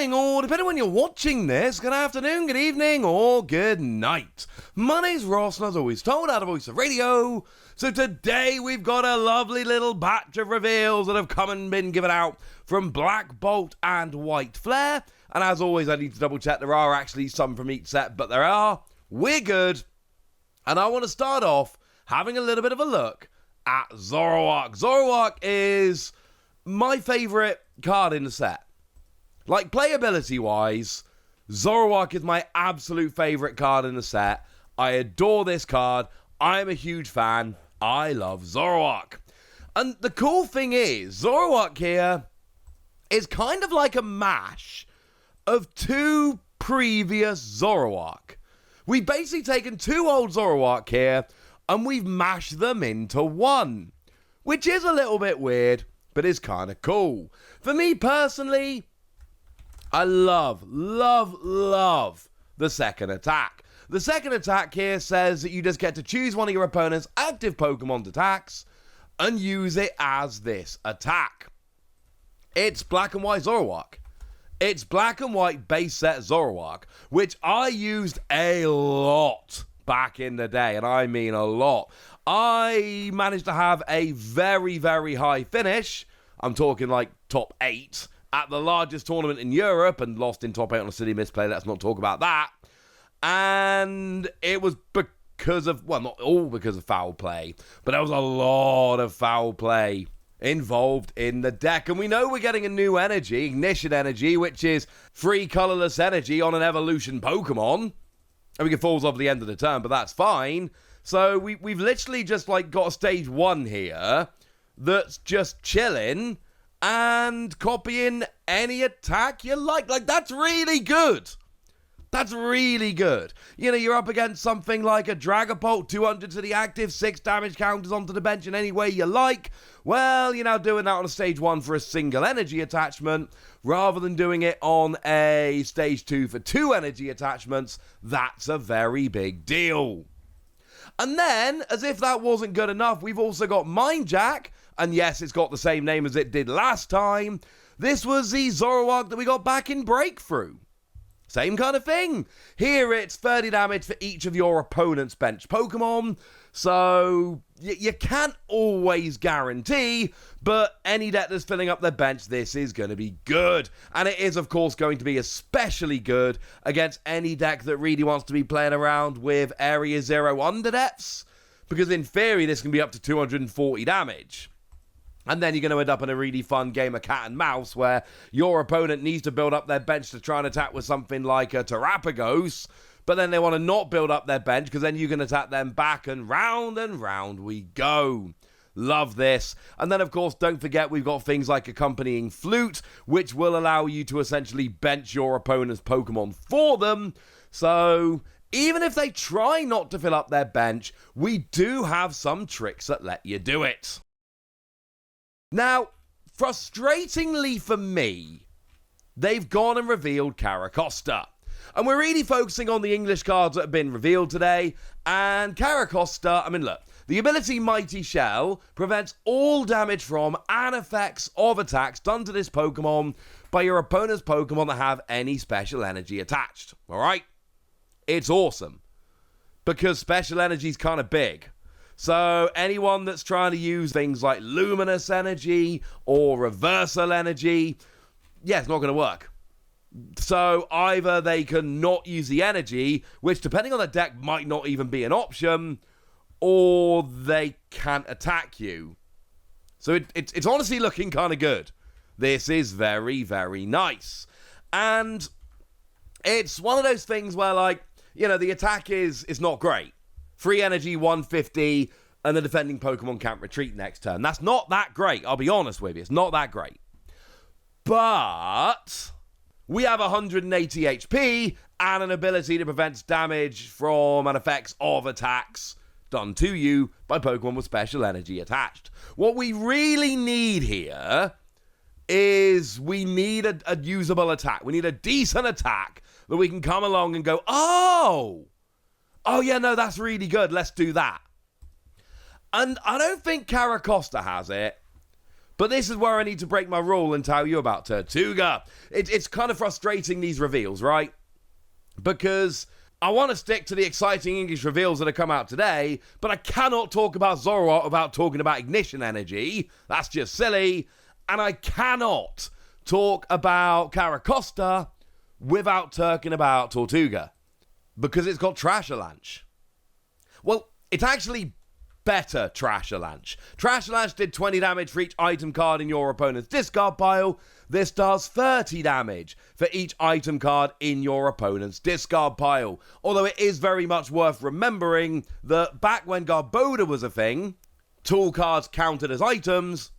morning, or depending on when you're watching this, good afternoon, good evening, or good night. My name's Ross, and as always told, out of Voice of Radio. So today we've got a lovely little batch of reveals that have come and been given out from Black Bolt and White Flare. And as always, I need to double check there are actually some from each set, but there are. We're good. And I want to start off having a little bit of a look at Zoroark. Zoroark is my favourite card in the set. Like, playability-wise, Zoroark is my absolute favourite card in the set. I adore this card. I'm a huge fan. I love Zoroark. And the cool thing is, Zoroark here is kind of like a mash of two previous Zoroark. We've basically taken two old Zoroark here, and we've mashed them into one. Which is a little bit weird, but is kind of cool. For me personally, I love the second attack. The second attack here says that you just get to choose one of your opponent's active Pokemon's attacks and use it as this attack. It's black and white Zoroark. It's black and white base set Zoroark, which I used a lot back in the day, and I mean a lot. I managed to have a very, very high finish. I'm talking like top 8 at the largest tournament in Europe, and lost in top 8 on a City Misplay. Let's not talk about that. And it was because of, well, not all because of foul play, but there was a lot of foul play involved in the deck. And we know we're getting a new energy, Ignition Energy, which is free colorless energy on an evolution Pokemon. I mean, it falls off the end of the turn, but that's fine. So we've literally just like got a stage 1 here that's just chilling and copying any attack you like. Like, that's really good. That's really good. You know, you're up against something like a Dragapult, 200 to the active, 6 damage counters onto the bench in any way you like. Well, you're now doing that on a stage 1 for a single energy attachment, rather than doing it on a stage 2 for 2 energy attachments. That's a very big deal. And then, as if that wasn't good enough, we've also got Mind Jack. And yes, it's got the same name as it did last time. This was the Zoroark that we got back in Breakthrough. Same kind of thing. Here it's 30 damage for each of your opponent's bench Pokemon. So you can't always guarantee, but any deck that's filling up their bench, this is going to be good. And it is, of course, going to be especially good against any deck that really wants to be playing around with Area 0 Underdepths. Because in theory, this can be up to 240 damage. And then you're going to end up in a really fun game of cat and mouse where your opponent needs to build up their bench to try and attack with something like a Terrapagos, but then they want to not build up their bench because then you can attack them back, and round we go. Love this. And then, of course, don't forget we've got things like Accompanying Flute, which will allow you to essentially bench your opponent's Pokemon for them. So even if they try not to fill up their bench, we do have some tricks that let you do it. Now, frustratingly for me, they've gone and revealed Caracosta. And we're really focusing on the English cards that have been revealed today. And Caracosta, I mean, look, the ability Mighty Shell prevents all damage from and effects of attacks done to this Pokemon by your opponent's Pokemon that have any special energy attached. Alright? It's awesome. Because special energy is kind of big. So anyone that's trying to use things like Luminous Energy or Reversal Energy, yeah, it's not going to work. So either they can not use the energy, which depending on the deck might not even be an option, or they can't attack you. So it's honestly looking kind of good. This is very, very nice. And it's one of those things where, like, you know, the attack is not great. Free energy, 150, and the defending Pokemon can't retreat next turn. That's not that great, I'll be honest with you. It's not that great. But we have 180 HP and an ability that prevents damage from and effects of attacks done to you by Pokemon with special energy attached. What we really need here is we need a usable attack. We need a decent attack that we can come along and go, oh yeah, no, that's really good. Let's do that. And I don't think Caracosta has it, But this is where I need to break my rule and tell you about Tirtouga. It's kind of frustrating, these reveals, right? Because I want to stick to the exciting English reveals that have come out today, but I cannot talk about Zoroark without talking about Ignition Energy. That's just silly. And I cannot talk about Caracosta without talking about Tirtouga, because it's got Trash Avalanche. Well, it's actually better Trash Avalanche. Trash Avalanche did 20 damage for each item card in your opponent's discard pile. This does 30 damage for each item card in your opponent's discard pile. Although it is very much worth remembering that back when Garboda was a thing, tool cards counted as items,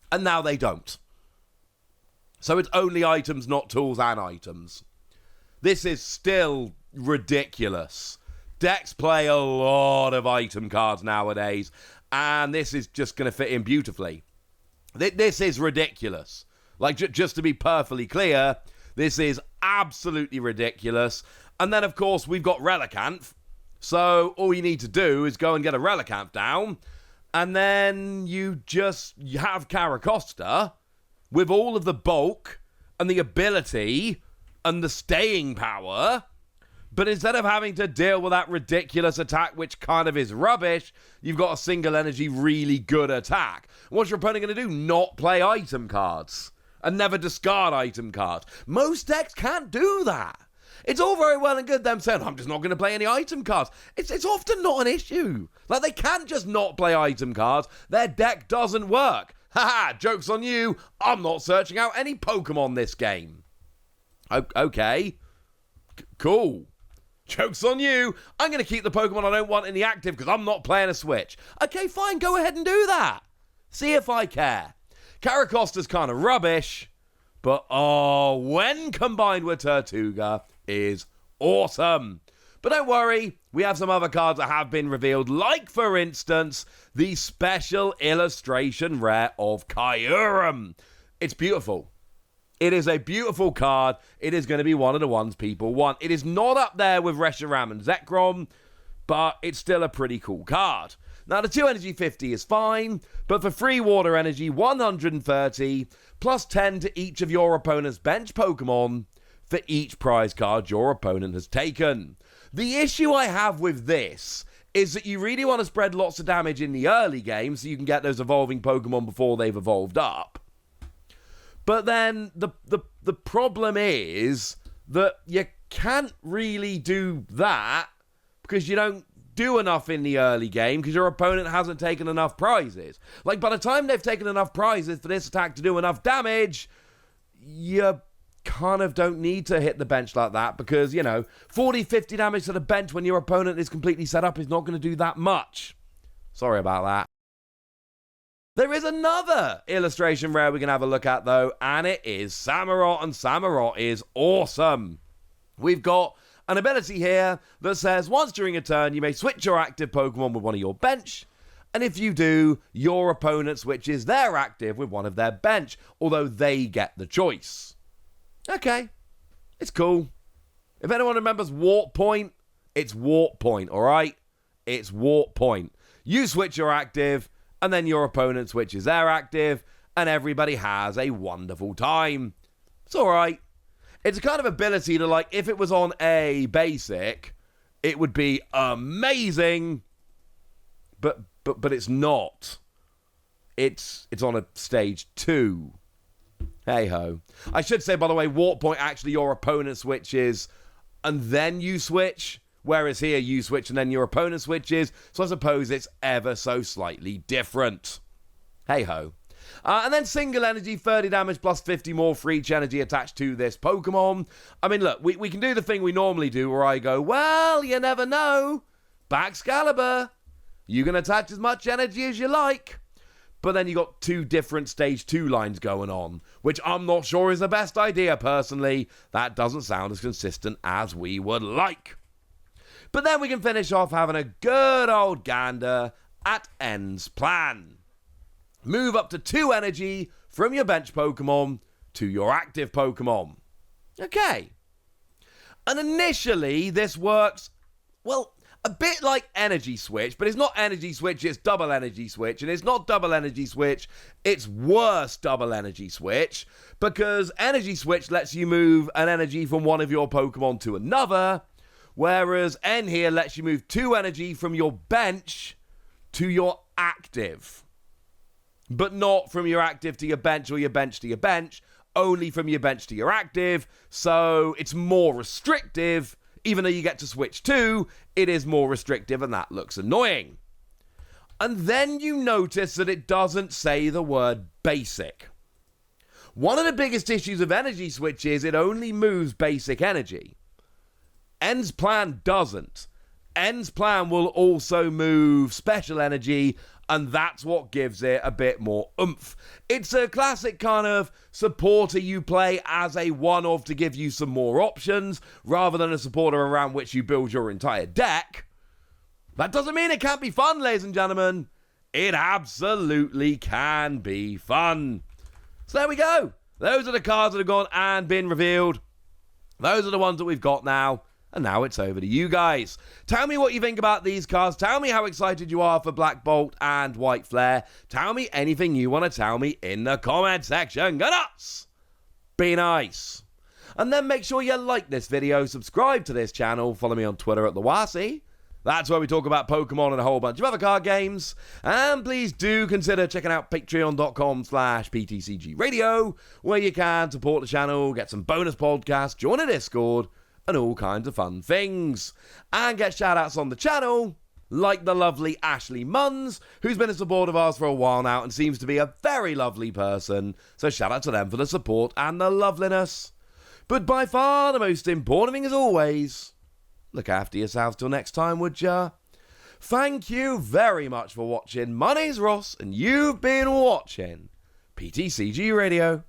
and now they don't. So it's only items, not tools and items. This is still ridiculous. Decks play a lot of item cards nowadays, and this is just going to fit in beautifully. This is ridiculous. Like, just to be perfectly clear, this is absolutely ridiculous. And then, of course, we've got Relicanth. So all you need to do is go and get a Relicanth down, and then you have Caracosta with all of the bulk and the ability and the staying power. But instead of having to deal with that ridiculous attack, which kind of is rubbish, you've got a single energy, really good attack. What's your opponent going to do? Not play item cards and never discard item cards. Most decks can't do that. It's all very well and good them saying, I'm just not going to play any item cards. It's often not an issue. Like, they can't just not play item cards. Their deck doesn't work. Haha, joke's on you. I'm not searching out any Pokemon this game. Okay. Cool. Joke's on you. I'm going to keep the Pokemon I don't want in the active because I'm not playing a Switch. Okay, fine, go ahead and do that. See if I care. Caracosta's kind of rubbish, but when combined with Tirtouga, is awesome. But don't worry, we have some other cards that have been revealed, like, for instance, the special illustration rare of Kyurem. It's beautiful. It is a beautiful card. It is going to be one of the ones people want. It is not up there with Reshiram and Zekrom, but it's still a pretty cool card. Now, the 2 energy 50 is fine, but for 3 water energy, 130, plus 10 to each of your opponent's bench Pokemon for each prize card your opponent has taken. The issue I have with this is that you really want to spread lots of damage in the early game so you can get those evolving Pokemon before they've evolved up. But then the problem is that you can't really do that because you don't do enough in the early game because your opponent hasn't taken enough prizes. Like, by the time they've taken enough prizes for this attack to do enough damage, you kind of don't need to hit the bench like that because, 40, 50 damage to the bench when your opponent is completely set up is not going to do that much. Sorry about that. There is another illustration rare we can have a look at, though, and it is Samurott, and Samurott is awesome. We've got an ability here that says, once during a turn, you may switch your active Pokemon with one of your bench, and if you do, your opponent switches their active with one of their bench, although they get the choice. Okay, it's cool. If anyone remembers Warp Point, it's Warp Point, alright? It's Warp Point. You switch your active, and then your opponent switches their active, and everybody has a wonderful time. It's alright. It's a kind of ability to, like, if it was on a basic, it would be amazing, but it's not. It's on a stage 2. Hey-ho. I should say, by the way, Warp Point, actually your opponent switches, and then you switch, whereas here you switch and then your opponent switches, so I suppose it's ever so slightly different. Hey-ho. And then single energy, 30 damage plus 50 more for each energy attached to this Pokemon. I mean, look, we can do the thing we normally do where I go, well, you never know. Baxcalibur, you can attach as much energy as you like. But then you got 2 different stage 2 lines going on, which I'm not sure is the best idea, personally. That doesn't sound as consistent as we would like. But then we can finish off having a good old gander at End's plan. Move up to 2 energy from your bench Pokemon to your active Pokemon. Okay. And initially, this works, well, A bit like Energy Switch, but it's not Energy Switch, it's Double Energy Switch. And it's not Double Energy Switch, it's worse Double Energy Switch. Because Energy Switch lets you move an energy from one of your Pokemon to another. Whereas N here lets you move 2 energy from your bench to your active. But not from your active to your bench or your bench to your bench. Only from your bench to your active. So it's more restrictive. Even though you get to switch 2, it is more restrictive and that looks annoying. And then you notice that it doesn't say the word basic. One of the biggest issues of Energy Switch is it only moves basic energy. N's plan doesn't. N's plan will also move special energy, and that's what gives it a bit more oomph. It's a classic kind of supporter you play as a one-off to give you some more options, rather than a supporter around which you build your entire deck. That doesn't mean it can't be fun, ladies and gentlemen. It absolutely can be fun. So there we go. Those are the cards that have gone and been revealed. Those are the ones that we've got now. And now it's over to you guys. Tell me what you think about these cards. Tell me how excited you are for Black Bolt and White Flare. Tell me anything you want to tell me in the comment section. Go nuts! Be nice. And then make sure you like this video, subscribe to this channel, follow me on Twitter at @TheWasi. That's where we talk about Pokemon and a whole bunch of other card games. And please do consider checking out patreon.com/PTCG Radio, where you can support the channel, get some bonus podcasts, join a Discord, and all kinds of fun things. And get shout-outs on the channel, like the lovely Ashley Munns, who's been a supporter of ours for a while now and seems to be a very lovely person. So shout out to them for the support and the loveliness. But by far the most important thing as always, look after yourselves till next time, would ya? Thank you very much for watching. My name's Ross, and you've been watching PTCG Radio.